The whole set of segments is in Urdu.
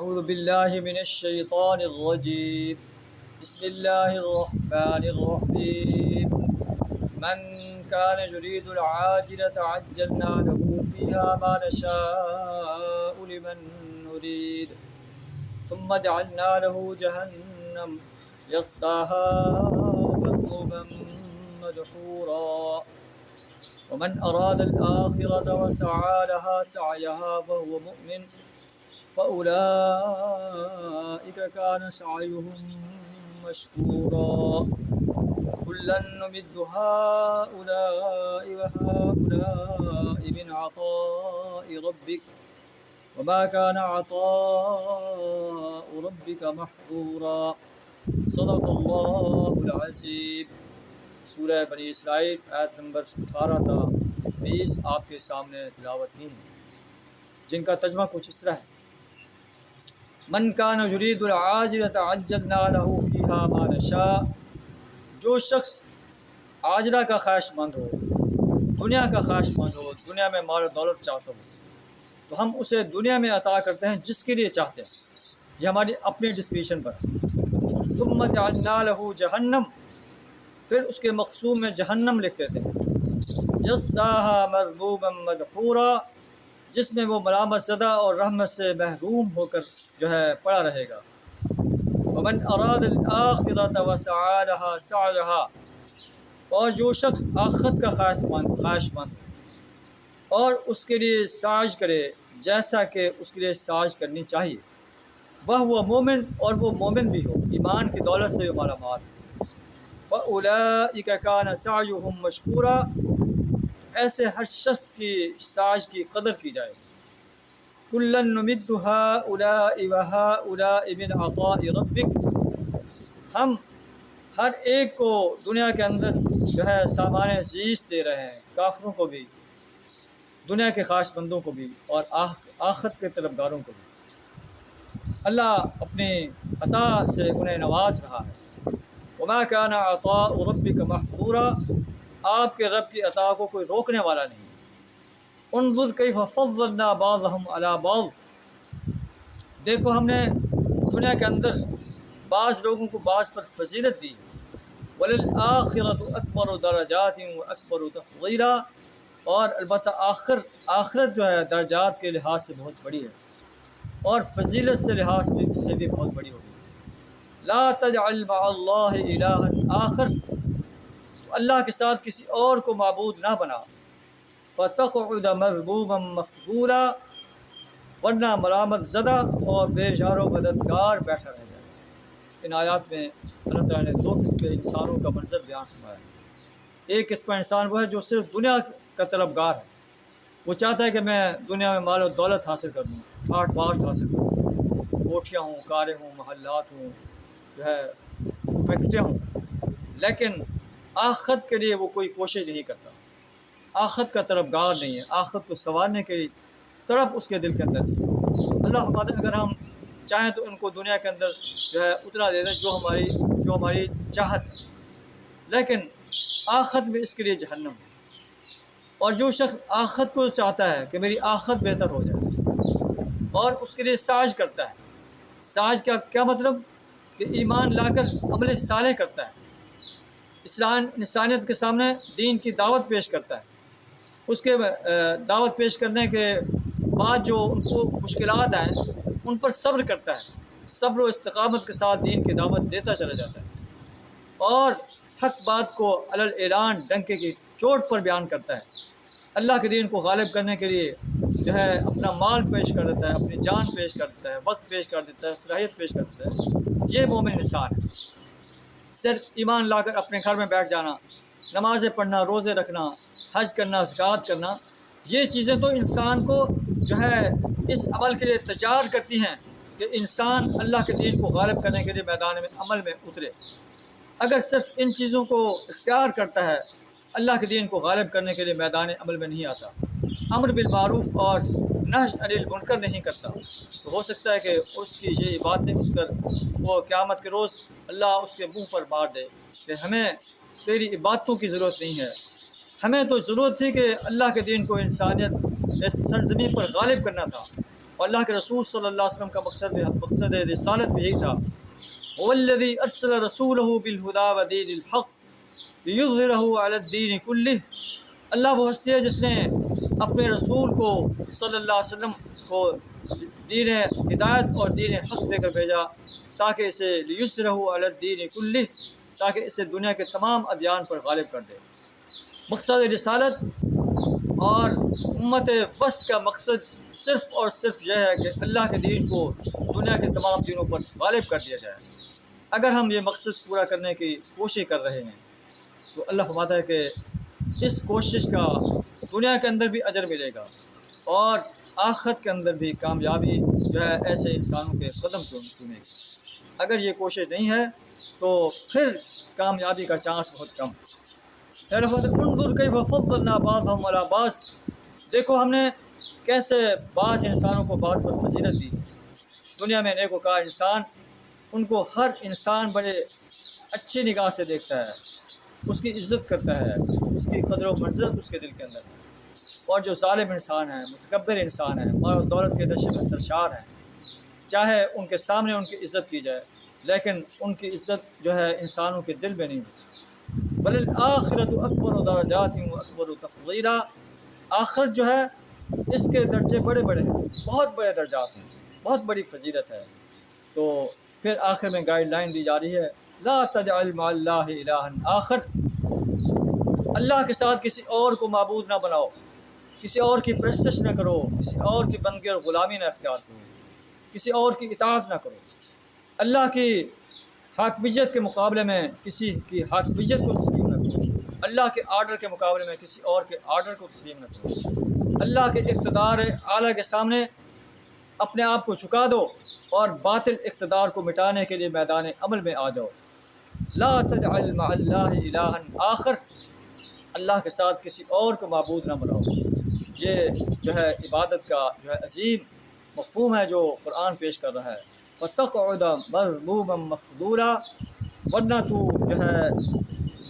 أعوذ بالله من الشيطان الرجيم. بسم الله الرحمن الرحيم. من كان يريد العاجلة عجلنا له فيها ما نشاء لمن نريد ثم جعلنا له جهنم يصلاها مذموما مدحورا ومن أراد الآخرة وسعى لها سعيها وهو مؤمن فأولئك كان سعيهم مشكورا كلا نمد هؤلاء وهؤلاء من عطاء ربك وما كان عطاء ربك محظورا صدق اللہ العظیم. سورہ بنی اسرائیل آیت نمبر 18 تا 20 آپ کے سامنے تلاوت کی ہیں، جن کا ترجمہ کچھ اس طرح ہے: من کان یرید العاجلۃ عجلنا له فیہا ما نشاء. جو شخص عاجلہ کا خواہش مند ہو، دنیا کا خواہش مند ہو، دنیا میں مال و دولت چاہتا ہو، تو ہم اسے دنیا میں عطا کرتے ہیں جس کے لیے چاہتے ہیں، یہ ہماری اپنے ڈسکریشن پر. ثم جعلنا له جہنم، پھر اس کے مقصوم میں جہنم لکھ دیتے ہیں. یصلاها مذموما مدحورا، جس میں وہ ملامت زدہ اور رحمت سے محروم ہو کر پڑا رہے گا. ومن اراد الآخرۃ وسعى لها سعيها، اور جو شخص آخرت کا خواہش مند اور اس کے لیے سعی کرے جیسا کہ اس کے لیے سعی کرنی چاہیے. وہ مومن، اور وہ مومن بھی ہو، ایمان کی دولت سے مالا مال. فَأُولَئِكَ كَانَ سَعْيُهُمْ مَشْكُورًا، ایسے ہر شخص کی سعی کی قدر کی جائے. كُلًّا نُمِدُّ هَؤُلَاءِ وَهَؤُلَاءِ مِنْ عَطَاءِ رَبِّكَ، ہم ہر ایک کو دنیا کے اندر سامان زیست دے رہے ہیں، کافروں کو بھی، دنیا کے خواہش مندوں کو بھی، اور آخرت کے طلبگاروں کو بھی. اللہ اپنی عطا سے انہیں نواز رہا ہے. وما كان عطاء ربك محظورا، آپ کے رب کی عطا کو کوئی روکنے والا نہیں. انظر کیف فضلنا بعضهم على بعض، دیکھو ہم نے دنیا کے اندر بعض لوگوں کو بعض پر فضیلت دی. وللآخرۃ اکبر درجات واکبر تفضیلا، اور البتہ آخرت درجات کے لحاظ سے بہت بڑی ہے اور فضیلت سے لحاظ سے بھی بہت بڑی ہوگی. لا تجعل مع اللہ الہا آخر، اللہ کے ساتھ کسی اور کو معبود نہ بنا. فتقعد مذموما مخذولا، ورنہ ملامت زدہ اور بے یار و مددگار بیٹھا رہ جائے. ان آیات میں اللہ تعالیٰ نے دو قسم کے انسانوں کا منظر بیان فرمایا ہے. ایک قسم کا انسان وہ ہے جو صرف دنیا کا طلبگار ہے، وہ چاہتا ہے کہ میں دنیا میں مال و دولت حاصل کر لوں، ٹھاٹ باٹ حاصل کروں، کوٹھیاں ہوں، کاریں ہوں، محلات ہوں، فیکٹریاں ہوں، لیکن آخرت کے لیے وہ کوئی کوشش نہیں کرتا، آخرت کا طلبگار نہیں ہے، آخرت کو سنوارنے کی طرف اس کے دل کے اندر نہیں. اللہ فرماتا ہے اگر ہم چاہیں تو ان کو دنیا کے اندر اتنا دے دیں جو ہماری چاہت ہے، لیکن آخرت میں اس کے لیے جہنم ہے. اور جو شخص آخرت کو چاہتا ہے کہ میری آخرت بہتر ہو جائے اور اس کے لیے سعی کرتا ہے، سعی کا کیا مطلب کہ ایمان لا کر عمل صالح کرتا ہے، انسانیت کے سامنے دین کی دعوت پیش کرتا ہے، اس کے دعوت پیش کرنے کے بعد جو ان کو مشکلات آئیں ان پر صبر کرتا ہے، صبر و استقامت کے ساتھ دین کی دعوت دیتا چلا جاتا ہے، اور حق بات کو علی الاعلان ڈنکے کی چوٹ پر بیان کرتا ہے. اللہ کے دین کو غالب کرنے کے لیے اپنا مال پیش کر دیتا ہے، اپنی جان پیش کر دیتا ہے، وقت پیش کر دیتا ہے، صلاحیت پیش کر دیتا ہے. یہ مومن انسان ہے. صرف ایمان لا کر اپنے گھر میں بیٹھ جانا، نمازیں پڑھنا، روزے رکھنا، حج کرنا، زکوٰۃ کرنا، یہ چیزیں تو انسان کو اس عمل کے لیے تیار کرتی ہیں کہ انسان اللہ کے دین کو غالب کرنے کے لیے میدان میں عمل میں اترے. اگر صرف ان چیزوں کو اختیار کرتا ہے، اللہ کے دین کو غالب کرنے کے لیے میدان عمل میں نہیں آتا، امر بالمعروف اور نہی عن المنکر نہیں کرتا، تو ہو سکتا ہے کہ اس کی یہ باتیں اس پر وہ قیامت کے روز اللہ اس کے منہ پر مار دے کہ ہمیں تیری عبادتوں کی ضرورت نہیں ہے، ہمیں تو ضرورت تھی کہ اللہ کے دین کو انسانیت اس سرزمین پر غالب کرنا تھا، اور اللہ کے رسول صلی اللہ علیہ وسلم کا مقصد رسالت بھی یہی تھا، والذی ارسل رسولہ بالہدی ودین الحق لیظہرہ علی الدین کلہ۔ اللہ وہ ہستی ہے جس نے اپنے رسول کو صلی اللہ علیہ وسلم کو دین ہدایت اور دین حق دے کر بھیجا تاکہ اسے لیظہرہ علی الدین کلہ، تاکہ اسے دنیا کے تمام ادیان پر غالب کر دے۔ مقصد رسالت اور امت وسط کا مقصد صرف اور صرف یہ ہے کہ اللہ کے دین کو دنیا کے تمام دینوں پر غالب کر دیا جائے۔ اگر ہم یہ مقصد پورا کرنے کی کوشش کر رہے ہیں تو اللہ فرماتا ہے کہ اس کوشش کا دنیا کے اندر بھی اجر ملے گا اور آخرت کے اندر بھی کامیابی جو ہے ایسے انسانوں کے قدم چومے گی۔ اگر یہ کوشش نہیں ہے تو پھر کامیابی کا چانس بہت کم۔ انظر کیف فضلنا بعضهم علی بعض، دیکھو ہم نے کیسے بعض انسانوں کو بعض پر فضیلت دی۔ دنیا میں نیکوکار انسان، ان کو ہر انسان بڑے اچھی نگاہ سے دیکھتا ہے، اس کی عزت کرتا ہے، اس کی قدر و منزلت اس کے دل کے اندر ہے۔ اور جو ظالم انسان ہیں، متکبر انسان ہیں، مال و دولت کے نشے میں سرشار ہیں، چاہے ان کے سامنے ان کی عزت کی جائے لیکن ان کی عزت جو ہے انسانوں کے دل میں نہیں ہوتی۔ بل الآخرۃ اکبر درجات و اکبر تفضیلا، آخرت جو ہے اس کے درجے بڑے بڑے ہیں، بہت بڑے درجات ہیں، بہت بڑی فضیلت ہے۔ تو پھر آخر میں گائیڈ لائن دی جا رہی ہے، لا تجعل مع اللہ الہا آخر، اللہ کے ساتھ کسی اور کو معبود نہ بناؤ، کسی اور کی پرستش نہ کرو، کسی اور کی بندگی اور غلامی نہ اختیار کرو، کسی اور کی اطاعت نہ کرو، اللہ کی حاکمیت کے مقابلے میں کسی کی حاکمیت کو تسلیم نہ کرو، اللہ کے آرڈر کے مقابلے میں کسی اور کے آرڈر کو تسلیم نہ کرو، اللہ کے اقتدار اعلیٰ کے سامنے اپنے آپ کو جھکا دو اور باطل اقتدار کو مٹانے کے لیے میدان عمل میں آ جاؤ۔ لا تجعل مع اللہ الہا آخر، اللہ کے ساتھ کسی اور کو معبود نہ بناؤ۔ یہ جو ہے عبادت کا جو ہے عظیم مفہوم ہے جو قرآن پیش کر رہا ہے۔ فَتَقْعُدَ مَذْمُومًا مَخْذُولًا، ورنہ تو جو ہے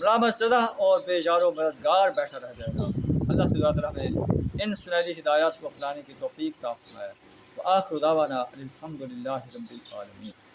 ملامت زدہ اور بے یار و مددگار بیٹھا رہ جائے گا۔ اللہ سے زیادہ ہمیں ان سنہری ہدایات کو اپنانے کی توفیق عطا فرمائے۔ وآخر دعوانا الحمد للہ رب العالمین۔